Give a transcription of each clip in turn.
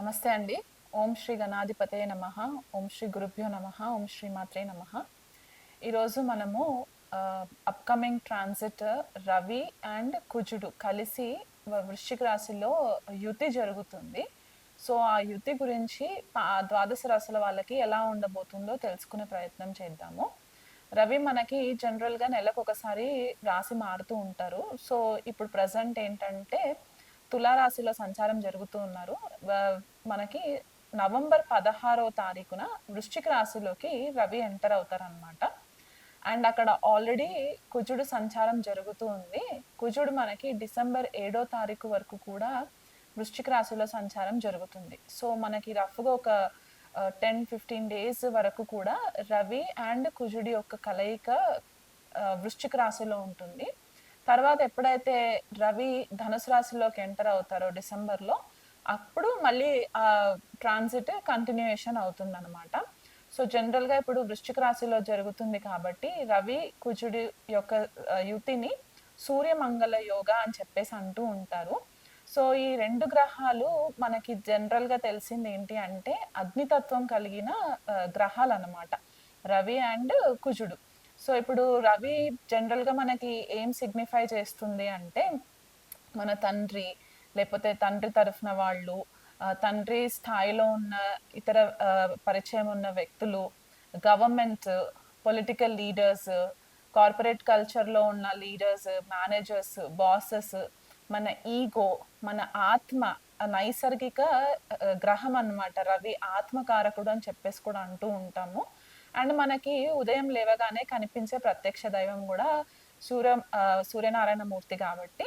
నమస్తే అండి. ఓం శ్రీ గణాధిపతయే నమః. ఓం శ్రీ గురుభ్యో నమః. ఓం శ్రీ మాత్రే నమః. ఈరోజు మనము అప్‌కమింగ్ ట్రాన్సిట్ రవి అండ్ కుజుడు కలిసి వృశ్చిక రాశిలో యుతి జరుగుతుంది. సో, ఆ యుతి గురించి ద్వాదశ రాశుల వాళ్ళకి ఎలా ఉండబోతుందో తెలుసుకునే ప్రయత్నం చేద్దాము. రవి మనకి జనరల్‌గా నెలకొకసారి రాశి మారుతూ ఉంటారు. సో, ఇప్పుడు ప్రెజెంట్ ఏంటంటే తులా రాశిలో సంచారం జరుగుతూ ఉన్నారు. వ మనకి నవంబర్ 16వ తారీఖున వృశ్చిక రాశిలోకి రవి ఎంటర్ అవుతారనమాట. అండ్ అక్కడ ఆల్రెడీ కుజుడు సంచారం జరుగుతూ ఉంది. కుజుడు మనకి డిసెంబర్ 7వ తారీఖు వరకు కూడా వృశ్చిక రాశిలో సంచారం జరుగుతుంది. సో, మనకి రఫ్‌గా ఒక 10, 15 డేస్ వరకు కూడా రవి అండ్ కుజుడి యొక్క కలయిక వృశ్చిక రాశిలో ఉంటుంది. తర్వాత ఎప్పుడైతే రవి ధనుసు రాశిలోకి ఎంటర్ అవుతారో డిసెంబర్‌లో, అప్పుడు మళ్ళీ ట్రాన్సిట్ కంటిన్యూయేషన్ అవుతుందనమాట. సో, జనరల్‌గా ఇప్పుడు వృశ్చిక రాశిలో జరుగుతుంది కాబట్టి, రవి, కుజుడి యొక్క యుతిని సూర్యమంగళ యోగ అని చెప్పేసి అంటూ ఉంటారు. సో, ఈ 2 గ్రహాలు మనకి జనరల్‌గా తెలిసిందేంటి అంటే, అగ్నితత్వం కలిగిన గ్రహాలనమాట. రవి అండ్ కుజుడు. సో, ఇప్పుడు రవి జనరల్‌గా మనకి ఏం సిగ్నిఫై చేస్తుంది అంటే, మన తండ్రి, లేపోతే తండ్రి తరఫున వాళ్ళు, తండ్రి స్థాయిలో ఉన్న ఇతర పరిచయం ఉన్న వ్యక్తులు, గవర్నమెంట్, పొలిటికల్ లీడర్స్, కార్పొరేట్ కల్చర్‌లో ఉన్న లీడర్స్, మేనేజర్స్, బాసెస్, మన ఈగో, మన ఆత్మ, నైసర్గిక గ్రహం అన్నమాట. రవి ఆత్మకారకుడు అని చెప్పేసి కూడా అంటూ ఉంటాము. అండ్ మనకి ఉదయం లేవగానే కనిపించే ప్రత్యక్ష దైవం గూడా సూర్యనారాయణ మూర్తి గాబట్టి,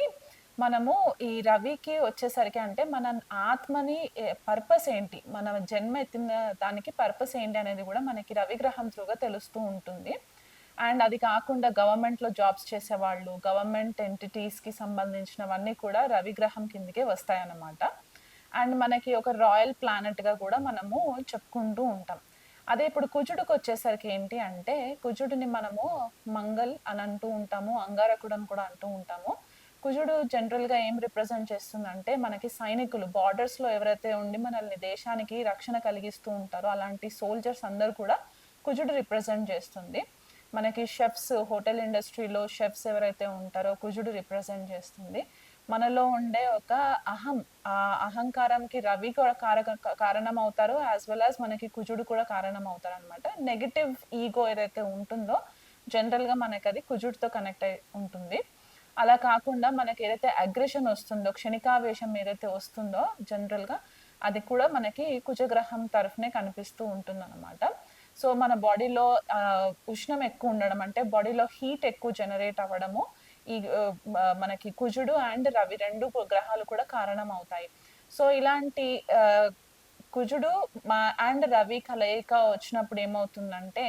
మనము ఈ రవికి వచ్చేసరికి అంటే మన ఆత్మని పర్పస్ ఏంటి? మన జన్మ ఎత్తిన దానికి పర్పస్ ఏంటి అనేది గూడా మనకి రవి గ్రహం త్రూగా తెలుస్తూ ఉంటుంది. అండ్ అది కాకుండా గవర్నమెంట్‌లో జాబ్స్ చేసేవాళ్ళు, గవర్నమెంట్ ఎంటిటీస్‌కి సంబంధించినవన్నీ కూడా రవి గ్రహం కిందకే వస్తాయన్నమాట. అండ్ మనకి ఒక రాయల్ ప్లానెట్‌గా గూడా మనము చెప్పుకుంటూ ఉంటాం. అదే ఇప్పుడు కుజుడికొచ్చేసరికి ఏంటి అంటే, కుజుడిని మనము మంగల్ అని అంటూ ఉంటాము. అంగారకుడు అని కూడా అంటూ ఉంటాము. కుజుడు జనరల్‌గా ఏం రిప్రజెంట్ చేస్తుందంటే, మనకి సైనికులు బార్డర్స్‌లో ఎవరైతే ఉండి మనల్ని దేశానికి రక్షణ కలిగిస్తూ ఉంటారో, అలాంటి సోల్జర్స్ అందరూ కూడా కుజుడు రిప్రజెంట్ చేస్తుంది. మనకి షెఫ్స్, హోటల్ ఇండస్ట్రీలో షెఫ్స్ ఎవరైతే ఉంటారో కుజుడు రిప్రజెంట్ చేస్తుంది. మనలో ఉండే ఒక అహం, ఆ అహంకారంకి రవి కూడా కారణమవుతారు. యాస్ వెల్ యాస్ మనకి కుజుడు కూడా కారణమవుతారనమాట. నెగెటివ్ ఈగో ఏదైతే ఉంటుందో జనరల్‌గా మనకది కుజుడితో కనెక్ట్ అయి ఉంటుంది. అలా కాకుండా మనకేదైతే అగ్రెషన్ ఒస్తుందో, క్షణికావేశం ఏదైతే వస్తుందో జనరల్‌గా అది కూడా మనకి కుజగ్రహం తరఫునే కనిపిస్తూ ఉంటుందనమాట. సో, మన బాడీలో ఉష్ణం ఎక్కువుండడం అంటే బాడీలో హీట్ ఎక్కువ జనరేట్ అవ్వడము ఈ మనకి కుజుడు అండ్ రవి 2 గ్రహాలు కూడా కారణమవుతాయి. సో, ఇలాంటి కుజుడు అండ్ రవి కలయిక వచ్చినప్పుడు ఏమవుతుందంటే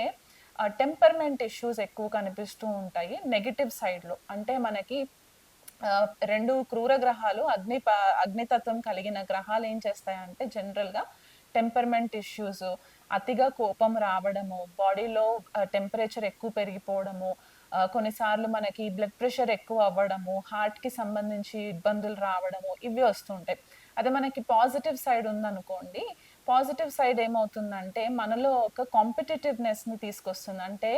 టెంపర్‌మెంట్ ఇష్యూస్ ఎక్కువ కనిపిస్తూ ఉంటాయి. నెగెటివ్ సైడ్‌లో. అంటే మనకి 2 క్రూర గ్రహాలు అగ్నితత్వం కలిగిన గ్రహాలు ఏం చేస్తాయంటే జనరల్‌గా టెంపర్‌మెంట్ ఇష్యూస్, అతిగా కోపం రావడము, బాడీలో టెంపరేచర్ ఎక్కువ పెరిగిపోవడము, కొన్నిసార్లు మనకి బ్లడ్ ప్రెషర్ ఎక్కువ అవ్వడము, హార్ట్‌కి సంబంధించి ఇబ్బందులు రావడము ఇవి వస్తుంటాయి. అదే మనకి పాజిటివ్ సైడ్ ఉందనుకోండి, పాజిటివ్ సైడ్ ఏమవుతుందంటే మనలో ఒక కాంపిటీటివ్‌నెస్‌ని తీసుకొస్తుంది. అంటే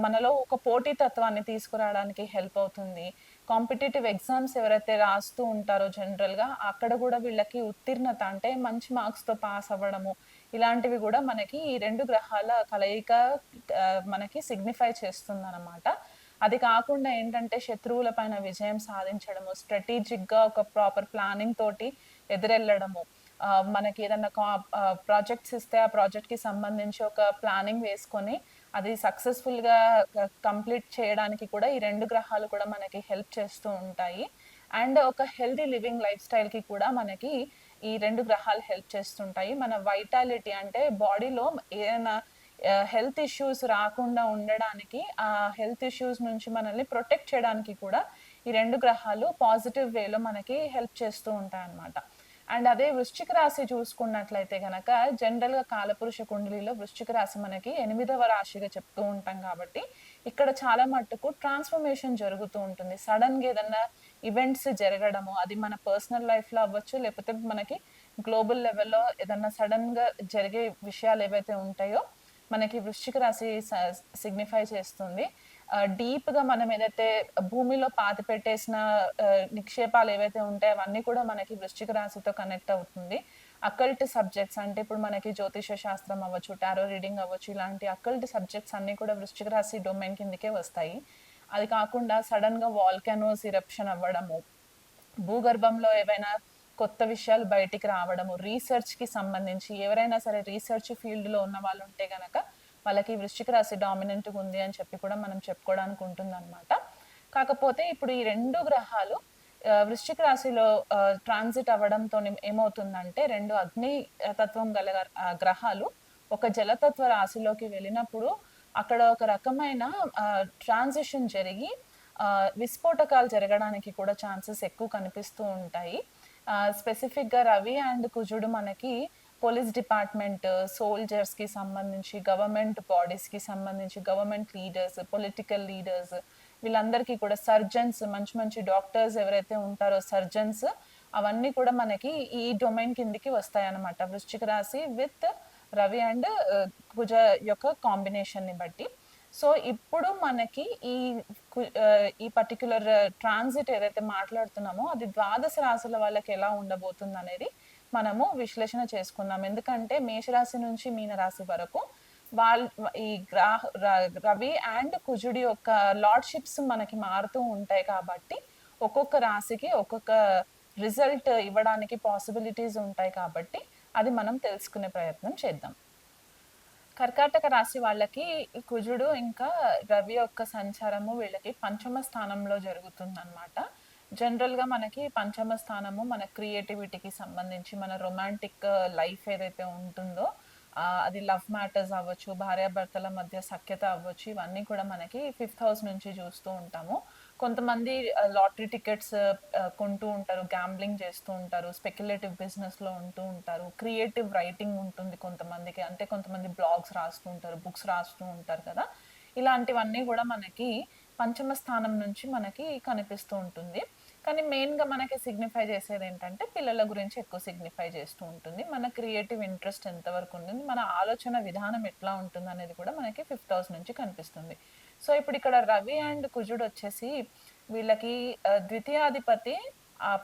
మనలో ఒక పోటీతత్వాన్ని తీసుకురావడానికి హెల్ప్ అవుతుంది. కాంపిటీటివ్ ఎగ్జామ్స్ ఎవరైతే రాస్తూ ఉంటారో జనరల్‌గా అక్కడ గూడా వీళ్ళకి ఉత్తీర్ణత అంటే మంచి మార్క్స్‌తో పాస్ అవ్వడము, ఇలాంటివి గూడా మనకి ఈ 2 గ్రహాల కలయిక మనకి సిగ్నిఫై చేస్తుందనమాట. అది కాకుండా ఏంటంటే శత్రువుల పైన విజయం సాధించడము, స్ట్రాటజిక్‌గా ఒక ప్రాపర్ ప్లానింగ్ తోటి ఎదురెళ్ళడము. మనకి ఏదన్నా ప్రాజెక్ట్స్ ఇస్తే ఆ ప్రాజెక్ట్‌కి సంబంధించి ఒక ప్లానింగ్ వేసుకొని అది సక్సెస్‌ఫుల్‌గా కంప్లీట్ చేయడానికి కూడా ఈ 2 గ్రహాలు కూడా మనకి హెల్ప్ చేస్తూ ఉంటాయి. అండ్ ఒక హెల్తీ లివింగ్ లైఫ్ స్టైల్‌కి కూడా మనకి ఈ 2 గ్రహాలు హెల్ప్ చేస్తుంటాయి. మన వైటాలిటీ అంటే బాడీలో ఏదైనా హెల్త్ ఇష్యూస్ రాకుండా ఉండడానికి, ఆ హెల్త్ ఇష్యూస్ నుంచి మనల్ని ప్రొటెక్ట్ చేయడానికి కూడా ఈ 2 గ్రహాలు పాజిటివ్ వేలో మనకి హెల్ప్ చేస్తూ ఉంటాయన్నమాట. అండ్ అదే వృశ్చిక రాశి చూసుకున్నట్లయితే గనక జనరల్‌గా కాలపురుష కుండలిలో వృశ్చిక రాశి మనకి 8వ రాశిగా చెప్తూ ఉంటాం కాబట్టి, ఇక్కడ చాలా మట్టుకు ట్రాన్స్‌ఫర్మేషన్ జరుగుతూ ఉంటుంది. సడెన్‌గా ఏదన్నా ఈవెంట్స్ జరగడము, అది మన పర్సనల్ లైఫ్‌లో అవ్వచ్చు, లేకపోతే మనకి గ్లోబల్ లెవెల్‌లో ఏదన్నా సడెన్‌గా జరిగే విషయాలు ఏవైతే ఉంటాయో, మనకి వృశ్చిక రాశి సిగ్నిఫై చేస్తుంది. డీప్‌గా మనం ఏదైతే భూమిలో పాతిపెట్టేసిన నిక్షేపాలు ఏవైతే ఉంటాయో అవన్నీ కూడా మనకి వృశ్చిక రాశితో కనెక్ట్ అవుతుంది. అకల్ట్ సబ్జెక్ట్స్ అంటే ఇప్పుడు మనకి జ్యోతిష శాస్త్రం అవ్వచ్చు, టారో రీడింగ్ అవ్వచ్చు, ఇలాంటి అకల్ట్ సబ్జెక్ట్స్ అన్నీ కూడా వృశ్చిక రాశి డొమైన్ కిందకే వస్తాయి. అది కాకుండా సడెన్‌గా వాల్కానోస్ ఇరప్షన్ అవ్వడము, భూగర్భంలో ఏవైనా కొత్త విషయాలు బయటికి రావడము, రీసెర్చ్‌కి సంబంధించి ఎవరైనా సరే రీసెర్చ్ ఫీల్డ్‌లో ఉన్న వాళ్ళుంటే గనక, వాళ్ళకి వృశ్చిక రాశి డామినెంట్‌గా ఉంది అని చెప్పి కూడా మనం చెప్పుకోవడానికి ఉంటుందన్నమాట. కాకపోతే ఇప్పుడు ఈ 2 గ్రహాలు వృశ్చిక రాశిలో ట్రాన్సిట్ అవ్వడంతోని ఏమవుతుందంటే 2 అగ్ని తత్వం గల గ్రహాలు ఒక జలతత్వ రాశిలోకి వెళ్ళినప్పుడు అక్కడ ఒక రకమైన ట్రాన్సిషన్ జరిగి విస్ఫోటకాలు జరగడానికి కూడా ఛాన్సెస్ ఎక్కువ కనిపిస్తూ ఉంటాయి. స్పెసిఫిక్‌గా రవి అండ్ కుజుడు మనకి పోలీస్ డిపార్ట్‌మెంట్, సోల్జర్స్‌కి సంబంధించి, గవర్నమెంట్ బాడీస్‌కి సంబంధించి, గవర్నమెంట్ లీడర్స్, పొలిటికల్ లీడర్స్ వీళ్ళందరికీ కూడా సర్జన్స్ మంచి మంచి డాక్టర్స్ ఎవరైతే ఉంటారో సర్జన్స్ అవన్నీ కూడా మనకి ఈ డొమైన్ కిందకి వస్తాయన్నమాట. వృశ్చిక రాశి విత్ రవి అండ్ కుజ యొక్క కాంబినేషన్‌ని బట్టి. సో, ఇప్పుడు మనకి ఈ పర్టిక్యులర్ ట్రాన్సిట్ ఏదైతే మాట్లాడుతున్నామో అది ద్వాదశ రాశుల వాళ్ళకి ఎలా ఉండబోతుందనేది మనము విశ్లేషణ చేసుకుందాం. ఎందుకంటే మేషరాశి నుంచి మీనరాశి వరకు వాళ్ ఈ రవి అండ్ కుజుడి యొక్క లార్డ్‌షిప్స్ మనకి మారుతూ ఉంటాయి కాబట్టి, ఒక్కొక్క రాశికి ఒక్కొక్క రిజల్ట్ ఇవ్వడానికి పాసిబిలిటీస్ ఉంటాయి కాబట్టి, అది మనం తెలుసుకునే ప్రయత్నం చేద్దాం. కర్కాటక రాశి వాళ్ళకి ఈ కుజుడు ఇంకా రవి యొక్క సంచారము వీళ్ళకి పంచమ స్థానంలో జరుగుతుందన్నమాట. జనరల్‌గా మనకి పంచమ స్థానము మన క్రియేటివిటీకి సంబంధించి, మన రొమాంటిక్ లైఫ్ ఏదైతే ఉంటుందో అది లవ్ మ్యాటర్స్ అవ్వచ్చు, భార్యాభర్తల మధ్య సఖ్యత అవ్వచ్చు, ఇవన్నీ కూడా మనకి ఫిఫ్త్ హౌస్ నుంచి చూస్తూ ఉంటాము. కొంతమంది లాటరీ టికెట్స్ కొంటూ ఉంటారు, గ్యాంబ్లింగ్ చేస్తూ ఉంటారు, స్పెక్యులేటివ్ బిజినెస్‌లో ఉంటూ ఉంటారు. క్రియేటివ్ రైటింగ్ ఉంటుంది కొంతమందికి. అంటే కొంతమంది బ్లాగ్స్ రాస్తూ ఉంటారు, బుక్స్ రాస్తూ ఉంటారు కదా! ఇలాంటివన్నీ గూడా మనకి పంచమ స్థానం నుంచి మనకి కనిపిస్తూ ఉంటుంది. కానీ మెయిన్‌గా మనకి సిగ్నిఫై చేసేదేంటంటే పిల్లల గురించి ఎక్కువ సిగ్నిఫై చేస్తూ ఉంటుంది. మన క్రియేటివ్ ఇంట్రెస్ట్ ఎంతవరకు ఉంటుంది, మన ఆలోచన విధానం ఎట్లా ఉంటుందనేది కూడా మనకి ఫిఫ్త్ హౌస్ నుంచి కనిపిస్తుంది. సో, ఇప్పుడిక్కడ రవి అండ్ కుజుడొచ్చేసి వీళ్ళకి ద్వితీయాధిపతి,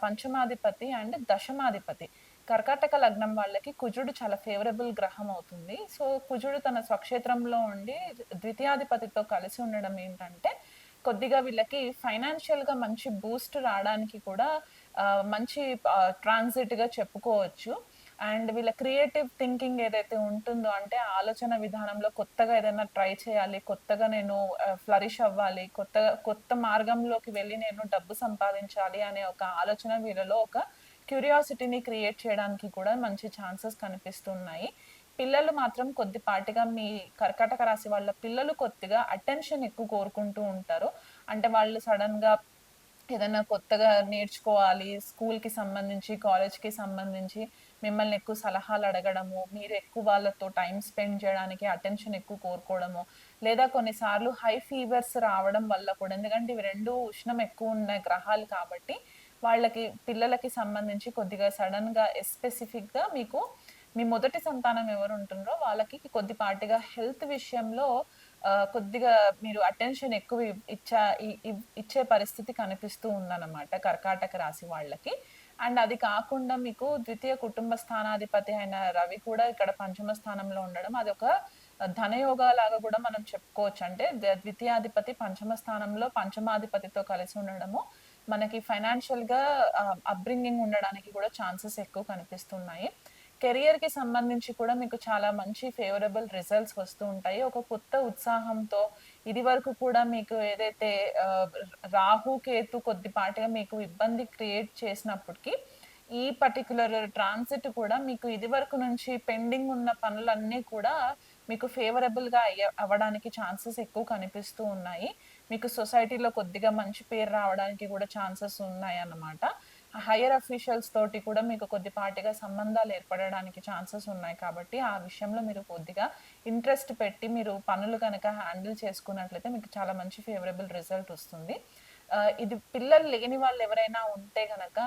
పంచమాధిపతి అండ్ దశమాధిపతి. కర్కాటక లగ్నం వాళ్ళకి కుజుడు చాలా ఫేవరబుల్ గ్రహం అవుతుంది. సో, కుజుడు తన స్వక్షేత్రంలో ఉండి ద్వితీయాధిపతితో కలిసి ఉండడం ఏంటంటే, కొద్దిగా వీళ్ళకి ఫైనాన్షియల్‌గా మంచి బూస్ట్ రాడానికి కూడా మంచి ట్రాన్సిట్‌గా చెప్పుకోవచ్చు. అండ్ వీళ్ళ క్రియేటివ్ థింకింగ్ ఏదైతే ఉంటుందో అంటే ఆలోచన విధానంలో కొత్తగా ఏదైనా ట్రై చేయాలి, కొత్తగా నేను ఫ్లరిష్ అవ్వాలి, కొత్త మార్గంలోకి వెళ్లి నేను డబ్బు సంపాదించాలి అనే ఒక ఆలోచన వీళ్ళలో ఒక క్యూరియాసిటీని క్రియేట్ చేయడానికి కూడా మంచి ఛాన్సెస్ కనిపిస్తున్నాయి. పిల్లలు మాత్రం కొద్దిపాటిగా మీ కర్కాటక రాశి వాళ్ళ పిల్లలు కొద్దిగా అటెన్షన్ ఎక్కువ కోరుకుంటూ ఉంటారు. అంటే వాళ్ళు సడెన్‌గా ఏదన్నా కొత్తగా నేర్చుకోవాలి, స్కూల్‌కి సంబంధించి, కాలేజ్‌కి సంబంధించి మిమ్మల్ని ఎక్కువ సలహాలు అడగడము, మీరు ఎక్కువ వాళ్ళతో టైమ్ స్పెండ్ చేయడానికి అటెన్షన్ ఎక్కువ కోరుకోవడము, లేదా కొన్నిసార్లు హై ఫీవర్స్ రావడం వల్ల కూడా ఎందుకంటే ఇవి 2 ఉష్ణం ఎక్కువున్న గ్రహాలు కాబట్టి, వాళ్ళకి పిల్లలకి సంబంధించి కొద్దిగా సడెన్‌గా స్పెసిఫిక్‌గా మీకు మీ మొదటి సంతానం ఎవరుంటుండ్రో వాళ్ళకి కొద్దిపాటిగా హెల్త్ విషయంలో కొద్దిగా మీరు అటెన్షన్ ఎక్కువ ఇచ్చే పరిస్థితి కనిపిస్తూ ఉందన్నమాట కర్కాటక రాశి వాళ్ళకి. అండ్ అది కాకుండా మీకు ద్వితీయ కుటుంబ స్థానాధిపతి అయిన రవి కూడా ఇక్కడ పంచమ స్థానంలో ఉండడం అదొక ధనయోగాలాగా కూడా మనం చెప్పుకోవచ్చు. అంటే ద్వితీయాధిపతి పంచమ స్థానంలో పంచమాధిపతితో కలిసి ఉండడము మనకి ఫైనాన్షియల్‌గా అప్‌బ్రింగింగ్ ఉండడానికి కూడా ఛాన్సెస్ ఎక్కువ కనిపిస్తున్నాయి. కెరియర్‌కి సంబంధించి కూడా మీకు చాలా మంచి ఫేవరబుల్ రిజల్ట్స్ వస్తూ ఉంటాయి. ఒక కొత్త ఉత్సాహంతో ఇదివరకు కూడా మీకు ఏదైతే రాహు, కేతు కొద్దిపాటిగా మీకు ఇబ్బంది క్రియేట్ చేసినప్పటికి, ఈ పర్టిక్యులర్ ట్రాన్సిట్ కూడా మీకు ఇదివరకు నుంచి పెండింగ్ ఉన్న పనులన్నీ కూడా మీకు ఫేవరబుల్‌గా అవ్వడానికి ఛాన్సెస్ ఎక్కువ కనిపిస్తూ ఉన్నాయి. మీకు సొసైటీలో కొద్దిగా మంచి పేరు రావడానికి కూడా ఛాన్సెస్ ఉన్నాయన్నమాట. హైయర్ అఫీషియల్స్ తోటి కూడా మీకు కొద్దిపాటిగా సంబంధాలు ఏర్పడడానికి ఛాన్సెస్ ఉన్నాయి కాబట్టి, ఆ విషయంలో మీరు కొద్దిగా ఇంట్రెస్ట్ పెట్టి మీరు పనులు గనక హ్యాండిల్ చేసుకున్నట్లయితే మీకు చాలా మంచి ఫేవరబుల్ రిజల్ట్ వస్తుంది. ఇది పిల్లలు లేని వాళ్ళెవరైనా ఉంటే గనక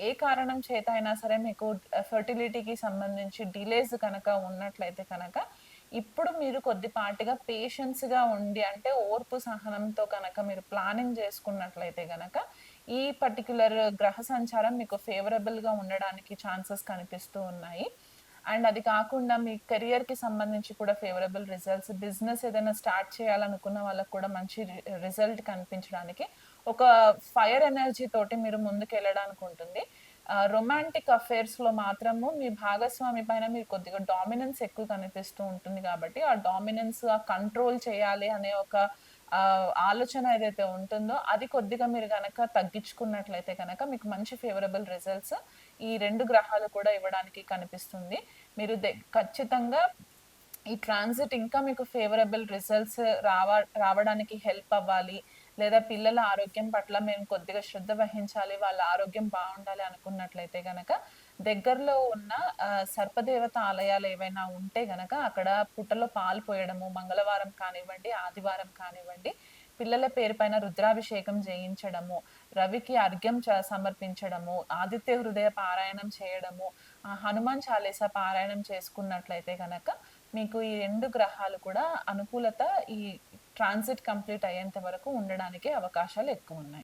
ఏ కారణం చేత అయినా సరే మీకు ఫెర్టిలిటీకి సంబంధించి డిలేస్ కనుక ఉన్నట్లయితే కనుక, ఇప్పుడు మీరు కొద్దిపాటిగా పేషెన్స్‌గా ఉండి అంటే ఓర్పు సహనంతో కనుక మీరు ప్లానింగ్ చేసుకున్నట్లయితే గనక, ఈ పర్టిక్యులర్ గ్రహ సంచారం మీకు ఫేవరబుల్‌గా ఉండడానికి ఛాన్సెస్ కనిపిస్తూ ఉన్నాయి. అండ్ అది కాకుండా మీ కెరియర్‌కి సంబంధించి కూడా ఫేవరబుల్ రిజల్ట్స్, బిజినెస్ ఏదైనా స్టార్ట్ చేయాలనుకున్న వాళ్ళకి కూడా మంచి రిజల్ట్ కనిపించడానికి ఒక ఫైర్ ఎనర్జీ తోటి మీరు ముందుకెళ్ళడానికి ఉంటుంది. రొమాంటిక్ అఫైర్స్‌లో మాత్రము మీ భాగస్వామి పైన మీరు కొద్దిగా డామినెన్స్ ఎక్కువ కనిపిస్తూ ఉంటుంది కాబట్టి, ఆ డామినెన్స్ కంట్రోల్ చేయాలి అనే ఒక ఆలోచన ఏదైతే ఉంటుందో, అది కొద్దిగా మీరు గనక తగ్గించుకున్నట్లయితే గనక మీకు మంచి ఫేవరబుల్ రిజల్ట్స్ ఈ 2 గ్రహాలు కూడా ఇవ్వడానికి కనిపిస్తుంది. మీరు ఖచ్చితంగా ఈ ట్రాన్సిట్ ఇంకా మీకు ఫేవరబుల్ రిజల్ట్స్ రావడానికి హెల్ప్ అవ్వాలి. లేదా పిల్లల ఆరోగ్యం పట్ల మేము కొద్దిగా శ్రద్ధ వహించాలి. వాళ్ళ ఆరోగ్యం బావుండాలి అనుకున్నట్లయితే గనక దగ్గరలో ఉన్న సర్పదేవత ఆలయాలు ఏవైనా ఉంటే గనక అక్కడ పుట్టలో పాలు పోయడము, మంగళవారం కానివ్వండి, ఆదివారం కానివ్వండి, పిల్లల పేరు పైన రుద్రాభిషేకం చేయించడము, రవికి అర్ఘ్యం సమర్పించడము, ఆదిత్య హృదయ పారాయణం చేయడము, హనుమాన్ చాలీసా పారాయణం చేసుకున్నట్లయితే గనక మీకు ఈ 2 గ్రహాలు కూడా అనుకూలత ఈ ట్రాన్సిట్ కంప్లీట్ అయ్యేంత వరకు ఉండడానికి అవకాశాలు ఎక్కువున్నాయి.